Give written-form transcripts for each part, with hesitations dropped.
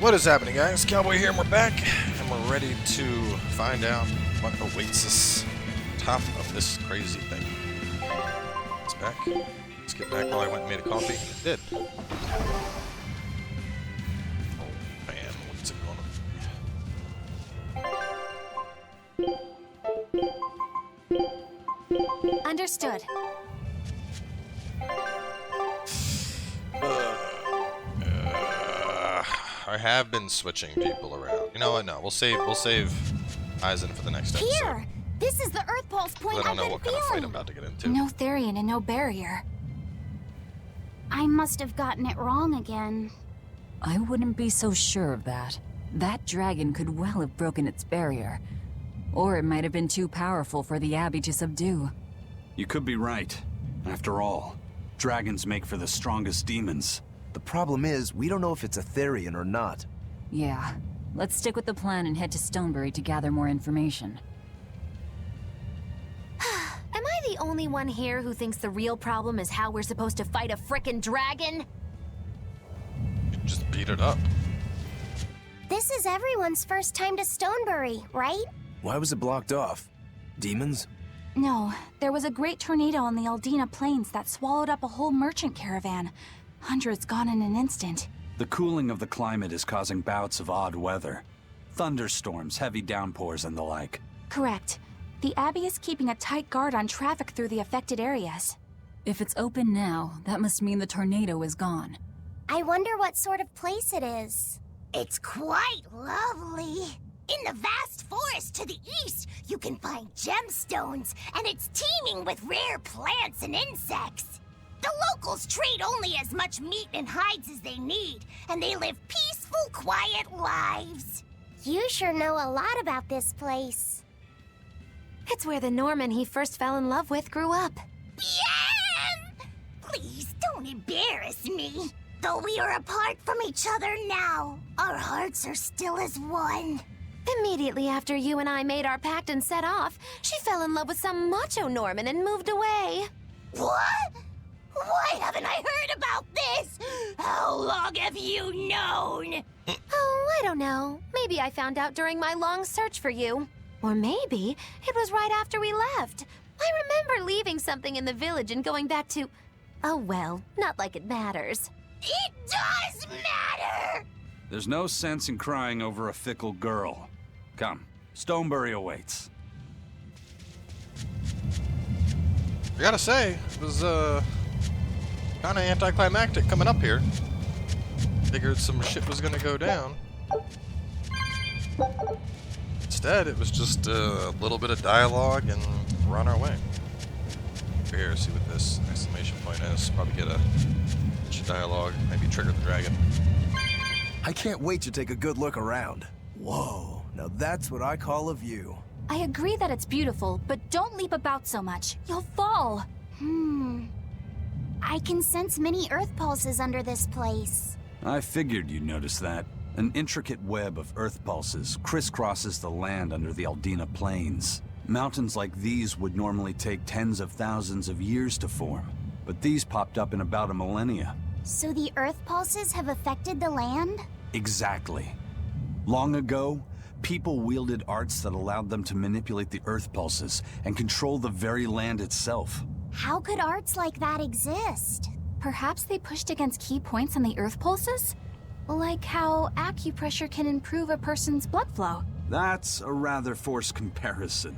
What is happening, guys? Cowboy here, and we're back, and we're ready to find out what awaits us top of this crazy thing. It's back. Let's get back while I went and made a coffee. It did. Oh man, what's it going to? Understood. I have been switching people around. You know what? No, we'll save Aizen for the next episode. Here! This is the Earth Pulse point. I don't know what kind of fight I'm about to get into. No Therian and no barrier. I must have gotten it wrong again. I wouldn't be so sure of that. That dragon could well have broken its barrier. Or it might have been too powerful for the Abbey to subdue. You could be right. After all, dragons make for the strongest demons. The problem is, we don't know if it's a Therian or not. Yeah. Let's stick with the plan and head to Stonebury to gather more information. Am I the only one here who thinks the real problem is how we're supposed to fight a frickin' dragon? You just beat it up. This is everyone's first time to Stonebury, right? Why was it blocked off? Demons? No, there was a great tornado on the Aldina Plains that swallowed up a whole merchant caravan. Hundreds gone in an instant. The cooling of the climate is causing bouts of odd weather. Thunderstorms, heavy downpours, and the like. Correct. The Abbey is keeping a tight guard on traffic through the affected areas. If it's open now, that must mean the tornado is gone. I wonder what sort of place it is. It's quite lovely. In the vast forest to the east, you can find gemstones, and it's teeming with rare plants and insects. The locals trade only as much meat and hides as they need, and they live peaceful, quiet lives. You sure know a lot about this place. It's where the Norman he first fell in love with grew up. Bien! Please don't embarrass me. Though we are apart from each other now, our hearts are still as one. Immediately after you and I made our pact and set off, she fell in love with some macho Norman and moved away. What? Why haven't I heard about this? How long have you known? Oh, I don't know. Maybe I found out during my long search for you. Or maybe it was right after we left. I remember leaving something in the village and going back to... Oh well, not like it matters. It does matter! There's no sense in crying over a fickle girl. Come, Stonebury awaits. I gotta say, it was kind of anticlimactic coming up here. Figured some shit was gonna go down. Instead, it was just a little bit of dialogue and we're on our way. Over here, see what this exclamation point is. Probably get a bunch of dialogue, maybe trigger the dragon. I can't wait to take a good look around. Whoa, now that's what I call a view. I agree that it's beautiful, but don't leap about so much. You'll fall. I can sense many Earth pulses under this place. I figured you'd notice that. An intricate web of earth pulses crisscrosses the land under the Aldina Plains. Mountains like these would normally take tens of thousands of years to form, but these popped up in about a millennia. So the Earth pulses have affected the land? Exactly. Long ago, people wielded arts that allowed them to manipulate the earth pulses and control the very land itself. How could arts like that exist? Perhaps they pushed against key points on the Earth pulses? Like how acupressure can improve a person's blood flow. That's a rather forced comparison,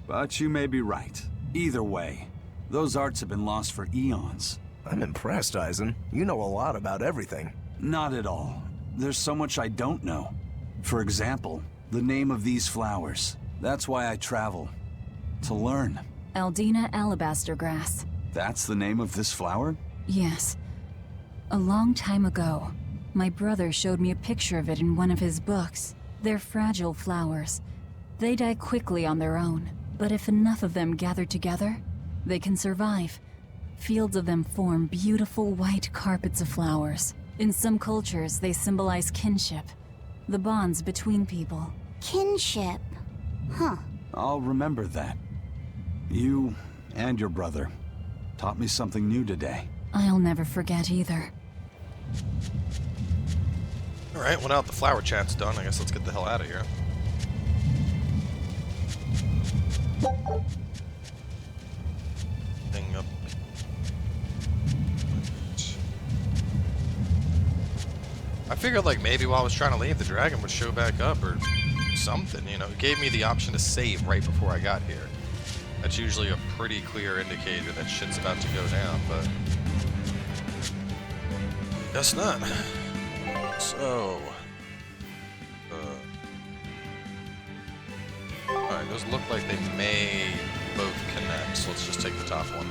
but you may be right. Either way, those arts have been lost for eons. I'm impressed, Aizen. You know a lot about everything. Not at all. There's so much I don't know. For example, the name of these flowers. That's why I travel. To learn. Aldina alabaster grass. That's the name of this flower? Yes. A long time ago, my brother showed me a picture of it in one of his books. They're fragile flowers. They die quickly on their own, but if enough of them gather together, they can survive. Fields of them form beautiful white carpets of flowers. In some cultures, they symbolize kinship, the bonds between people. Kinship. Huh. I'll remember that. You and your brother taught me something new today. I'll never forget either. Alright, well now that the flower chat's done, I guess let's get the hell out of here. Thing up. I figured like maybe while I was trying to leave, the dragon would show back up or something, you know. It gave me the option to save right before I got here. That's usually a pretty clear indicator that shit's about to go down, but guess not. So, alright, those look like they may both connect, so let's just take the top one.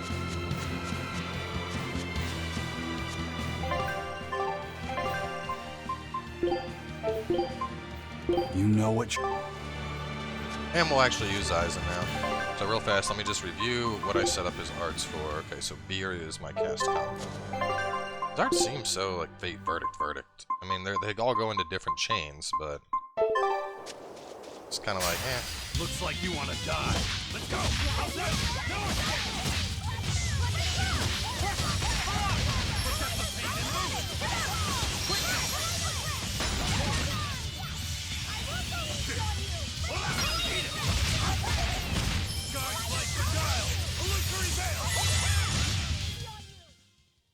You know what you... And we'll actually use Aizen now. So real fast, let me just review what I set up his arts for. Okay, so beer is my cast combo. His arts seem so like fate, verdict, verdict. I mean, they all go into different chains, but it's kind of like, eh. Looks like you want to die. Let's go!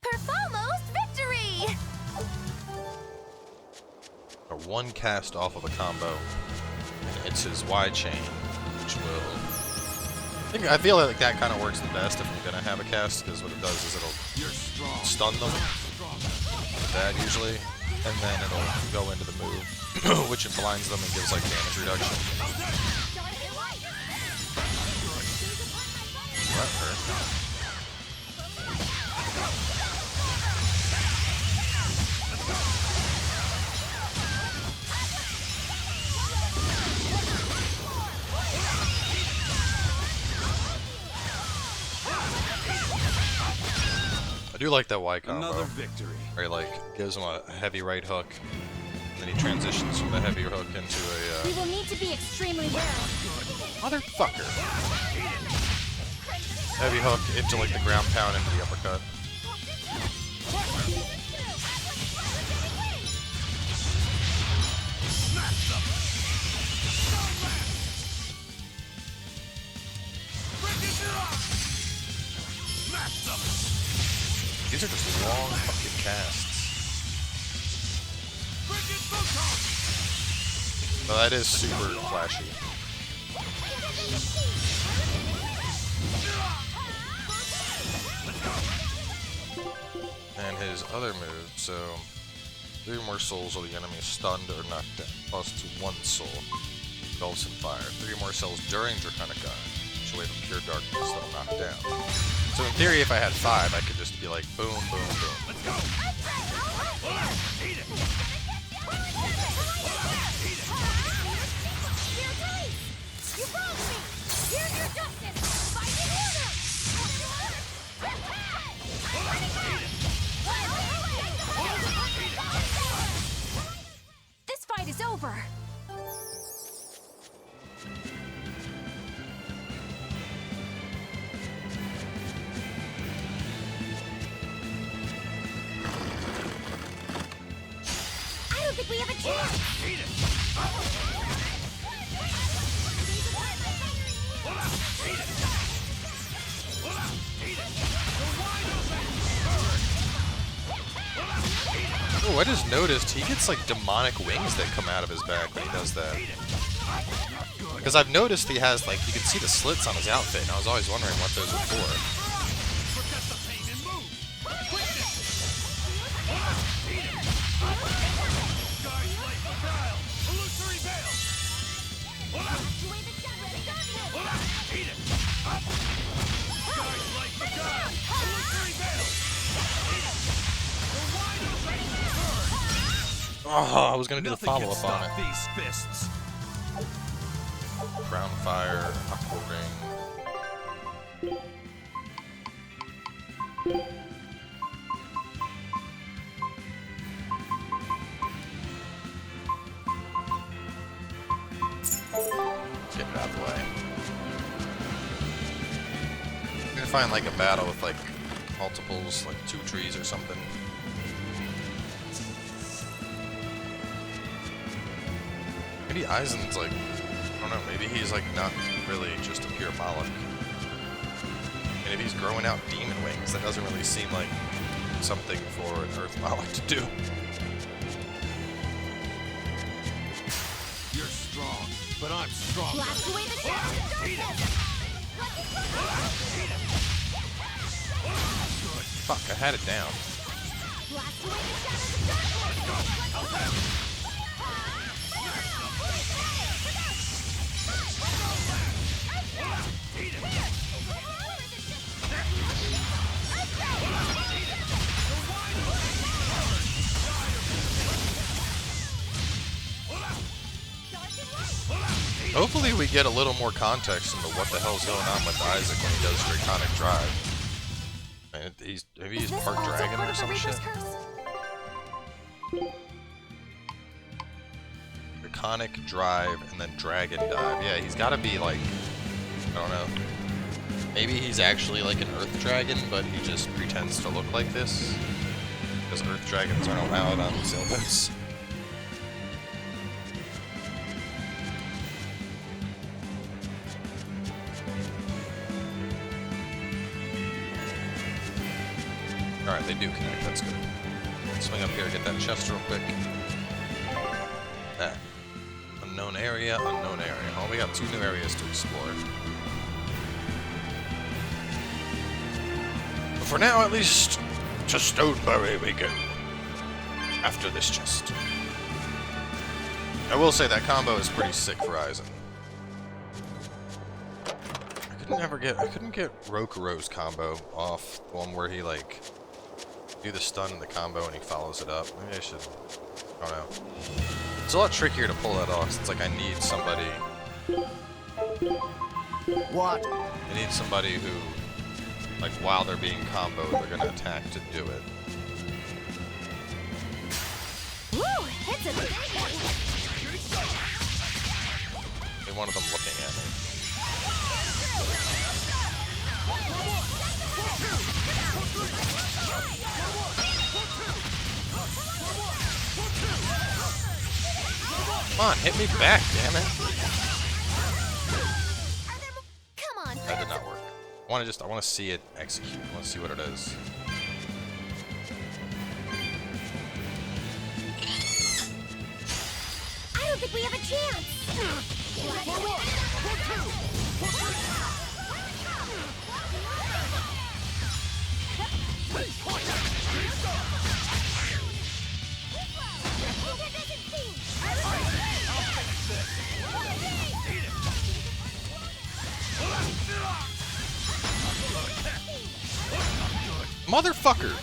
Perfalmost victory! Or one cast off of a combo, and it's his Y chain, which will... I feel like that kind of works the best if I'm gonna have a cast, because what it does is it'll stun them with that usually, and then it'll go into the move, which it blinds them and gives like damage reduction. That hurt. I do like that Y combo. Another victory. Where he like gives him a heavy right hook, and then he transitions from the heavier hook into We a will need to be extremely wary. motherfucker. Heavy hook into like the ground pound into the uppercut. These are just long fucking casts. Oh, that is super flashy. And his other move, so 3 more souls of the enemy stunned or knocked down, plus to 1 soul. Engulfs in fire. 3 more cells during Draconic Eye. Push away from pure darkness that'll knock down. So in theory, if I had 5, I could just be like boom, boom, boom. Let's go. This fight is over. I don't think we have a chance. Oh, I just noticed he gets like demonic wings that come out of his back when he does that. Because I've noticed he has like, you can see the slits on his outfit, and I was always wondering what those were for. Oh, I was gonna do the follow-up on it. These fists. Crown Fire, Aqua Ring. Get it out of the way. I'm gonna find like a battle with like multiples, like 2 trees or something. maybe Aizen's like, I don't know, maybe he's like not really just a pure Moloch. And if he's growing out demon wings, that doesn't really seem like something for an Earth Moloch to do. You're strong, but I'm stronger. Blast away the shadows. Fuck, I had it down. Blast away the shadows of darkness. Hopefully we get a little more context into what the hell's going on with Isaac when he does Draconic Drive. And maybe he's part dragon or some shit. Draconic Drive and then Dragon Dive. Yeah, he's gotta be like, I don't know. Maybe he's actually like an Earth Dragon, but he just pretends to look like this. Because Earth Dragons aren't allowed on sailboats. Alright, they do connect, that's good. Swing up here, get that chest real quick. That. Unknown area, unknown area. Oh, we got 2 new areas to explore. But for now, at least, to Stonebury we go. After this chest. I will say that combo is pretty sick for Aizen. I couldn't get Rokuro's combo off. The one where he, like, do the stun and the combo and he follows it up. Maybe I should, I don't know. It's a lot trickier to pull that off since like I need somebody. What? I need somebody who, like while they're being comboed, they're gonna attack to do it. Woo! It's a biggie! Maybe one of them looking at me. Come on, hit me back, damn it. Come on, That did not work. I want to see it execute. I want to see what it is. I don't think we have a chance. Motherfucker!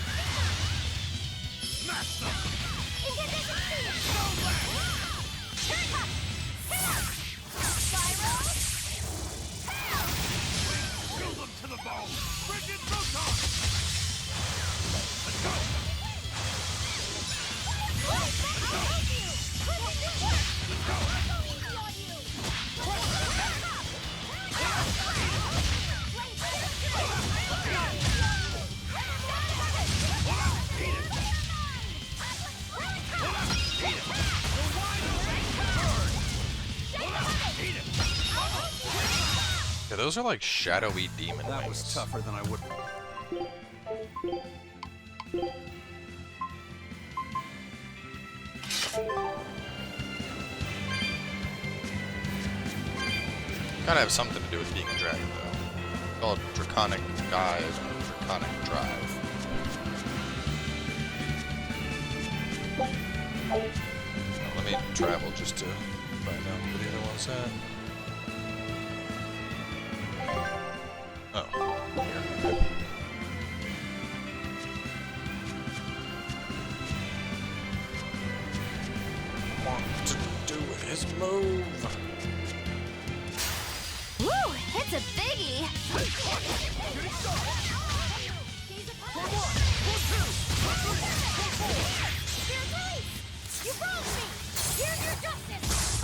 Yeah, those are like shadowy demon That wings. was tougher than I would. Gotta have something to do with being a dragon, though. It's called Draconic Dive and Draconic Drive. Let me travel just to find out where the other one's at. Oh, here. Want to do his move. Woo! It's a biggie!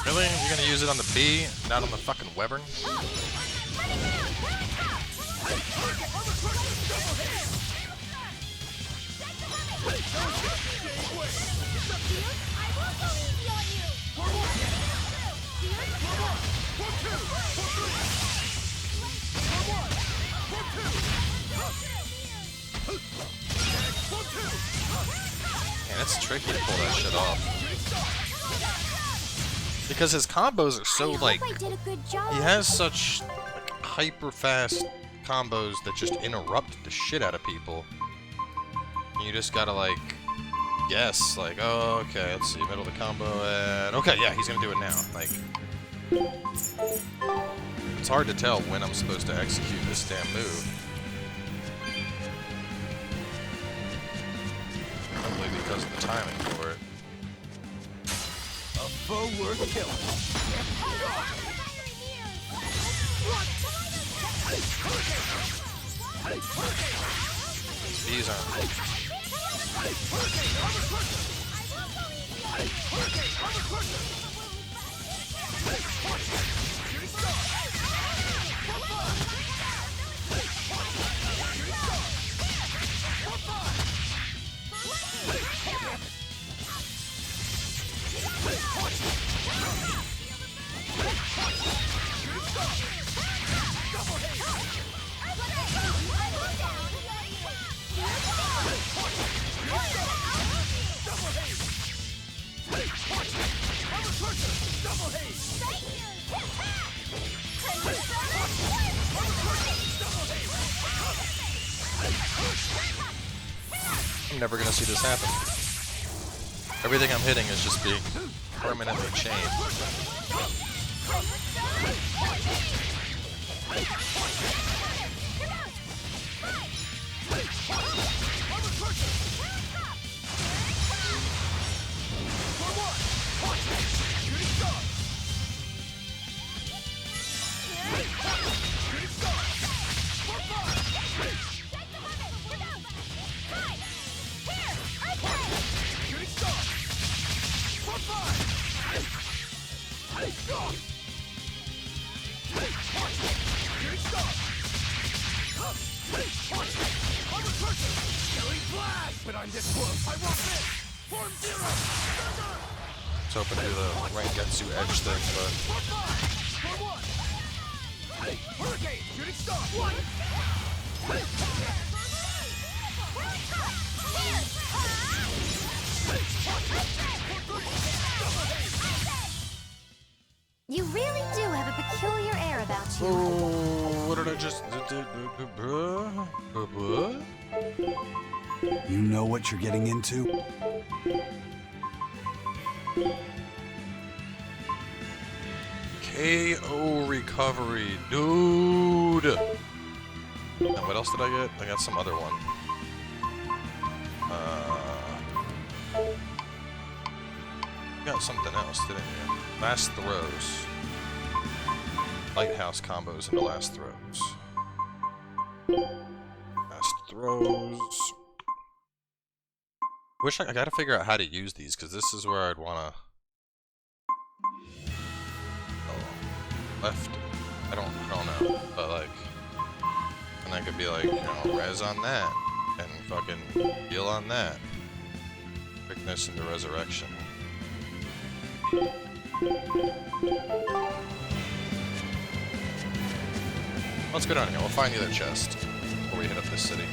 Really? You're gonna use it on the bee, not on the fucking wyvern? tricky to pull that shit off. Because his combos are so, like, I did a good job. he has such, like, hyper fast combos that just interrupt the shit out of people. And you just gotta, like, guess, like, oh, okay, let's see, middle of the combo, and okay, yeah, he's gonna do it now. Like, it's hard to tell when I'm supposed to execute this damn move. Probably because of the timing for it. A foe worth killing. These aren't. I'm never gonna see this happen. Everything I'm hitting is just being permanently chained. I was hoping to do the Rengetsu edge thing, but You really do have a peculiar air about you. oh, what did I just? You know what you're getting into? KO recovery, dude. And what else did I get? I got some other one. You got something else, didn't you? Last throws. Lighthouse combos into last throws. Last throws. I gotta figure out how to use these, because this is where I'd wanna. Oh, left. I don't know, but like, and I could be like, you know, res on that, and fucking heal on that. Quickness into resurrection. Let's go down here. We'll find the other chest before we hit up this city.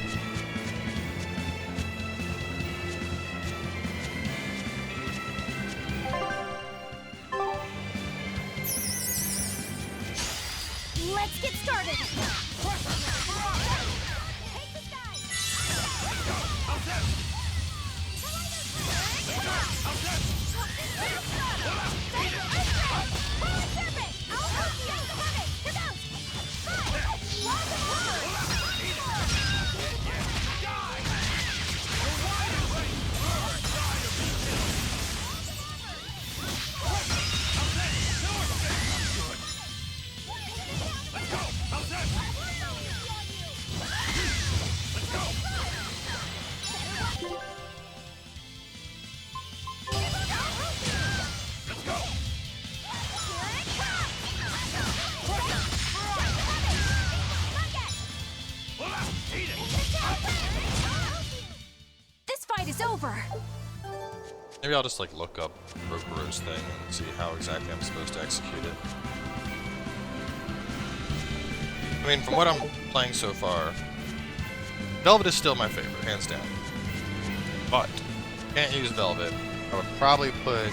Let's get started. This fight is over. Maybe I'll just like look up Rokuro's thing and see how exactly I'm supposed to execute it. I mean, from what I'm playing so far, Velvet is still my favorite, hands down. But can't use Velvet. I would probably put...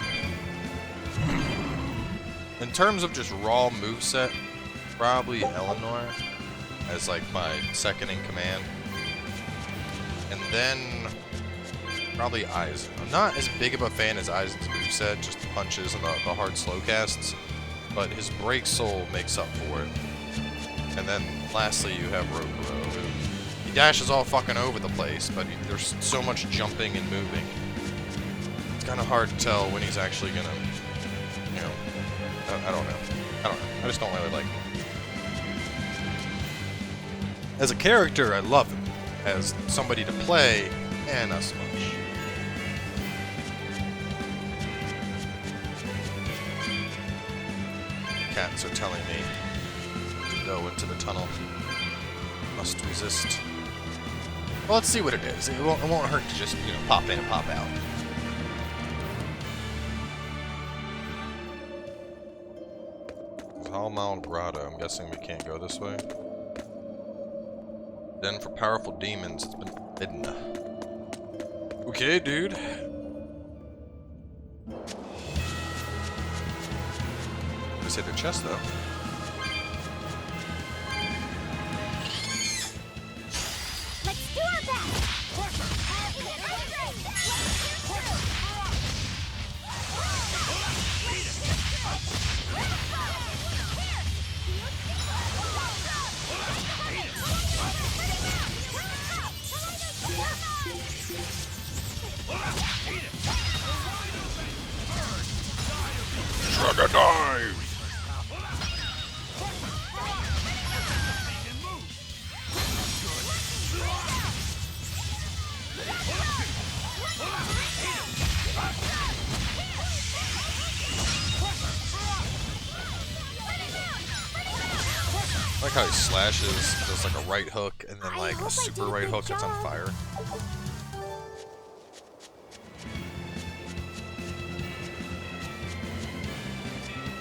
In terms of just raw moveset, probably Eleanor as like my second in command. And then probably Aizen. I'm not as big of a fan as Aizen's moveset, just the punches and the hard slow casts, but his Break Soul makes up for it. And then lastly you have Rokuro, who he dashes all fucking over the place, but there's so much jumping and moving. It's kind of hard to tell when he's actually gonna, you know, I don't know. I just don't really like him. As a character, I love him. As somebody to play, not so much. Cats are telling me to go into the tunnel. Must resist. Well, let's see what it is. It won't hurt to just, you know, pop in and pop out. Mount Grotto. I'm guessing we can't go this way. Then for powerful demons, it's been hidden. Okay, dude. Just hit her chest, though. Let's do our best. Sugar dive! I like how he slashes, does like a right hook, and then like a super right hook that's on fire.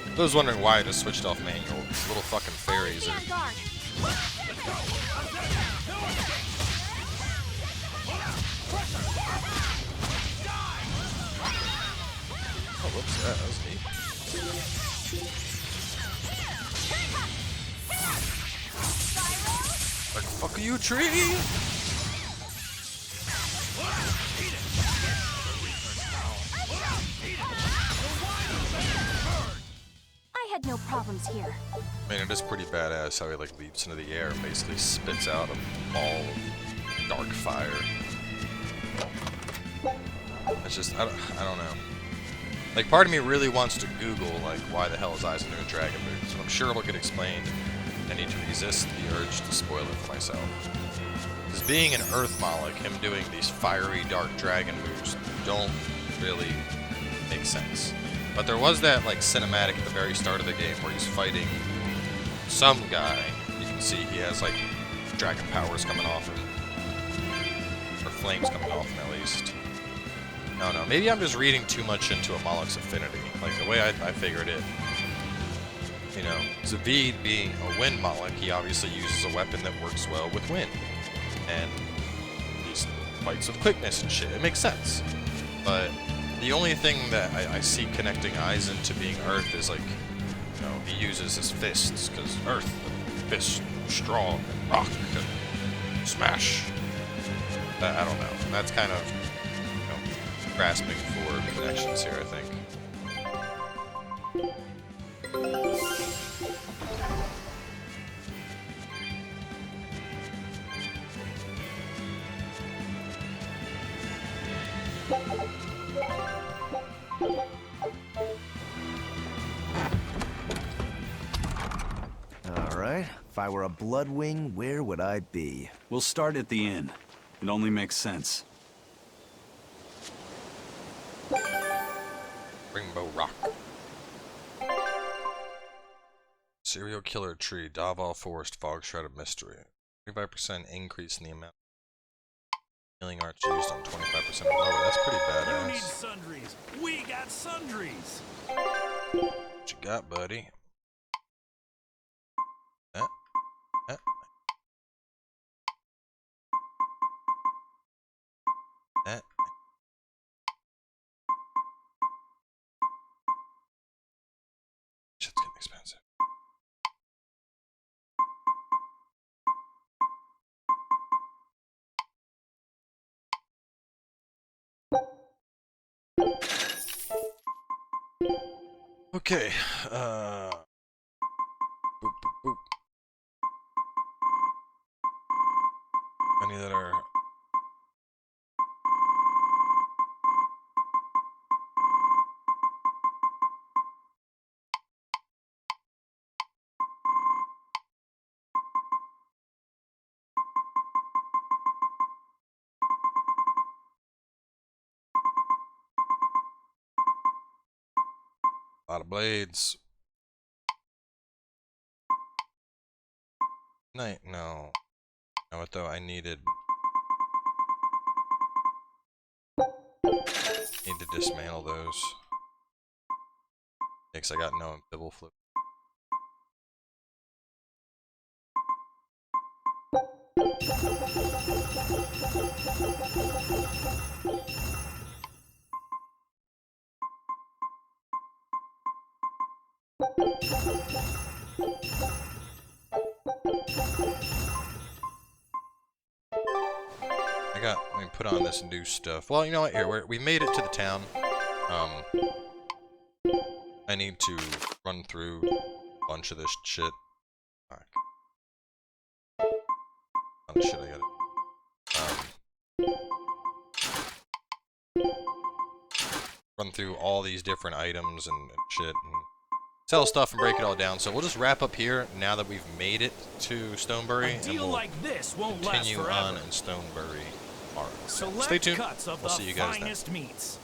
I was wondering why I just switched off manual. These little fucking fairies are... Oh, whoops, that was neat. Like, fuck you, tree! Had no problems here. I mean, it is pretty badass how he like leaps into the air and basically spits out a ball of dark fire. It's just, I don't know. Like, part of me really wants to Google, like, why the hell is Aizen doing dragon moves? And I'm sure it'll get explained. I need to resist the urge to spoil it for myself. Because being an Earth Moloch, him doing these fiery, dark dragon moves don't really make sense. But there was that, like, cinematic at the very start of the game where he's fighting some guy. You can see he has, like, dragon powers coming off him. Or flames coming off him, at least. No, maybe I'm just reading too much into a Moloch's affinity. Like, the way I figured it. You know, Zavid being a wind Moloch, he obviously uses a weapon that works well with wind. And he fights with quickness and shit. It makes sense. But the only thing that I see connecting Aizen to being Earth is, like, you know, he uses his fists, because Earth, fists, strong, and rock, and smash. I don't know. That's kind of, you know, grasping for connections here, I think. Alright, if I were a Bloodwing, where would I be? We'll start at the inn. It only makes sense. Rainbow Rock. Serial Killer Tree, Davao Forest, Fog Shroud of Mystery. 25% increase in the amount of healing arts used on 25% of lower. That's pretty badass. You need sundries. We got sundries. What you got, buddy? expensive. Okay, boop, boop, boop. Any that are... A lot of blades. No. You know what though? I need to dismantle those. Because I got no pibble flip. Let me put on this new stuff. Well, you know what? Here, we made it to the town. I need to run through a bunch of this shit. Alright. Bunch of shit I gotta... run through all these different items and shit, and sell stuff and break it all down. So we'll just wrap up here now that we've made it to Stonebury, and we'll like this won't continue last on in Stonebury. Alright, Select stay tuned. cuts of We'll the see you guys then. finest meats.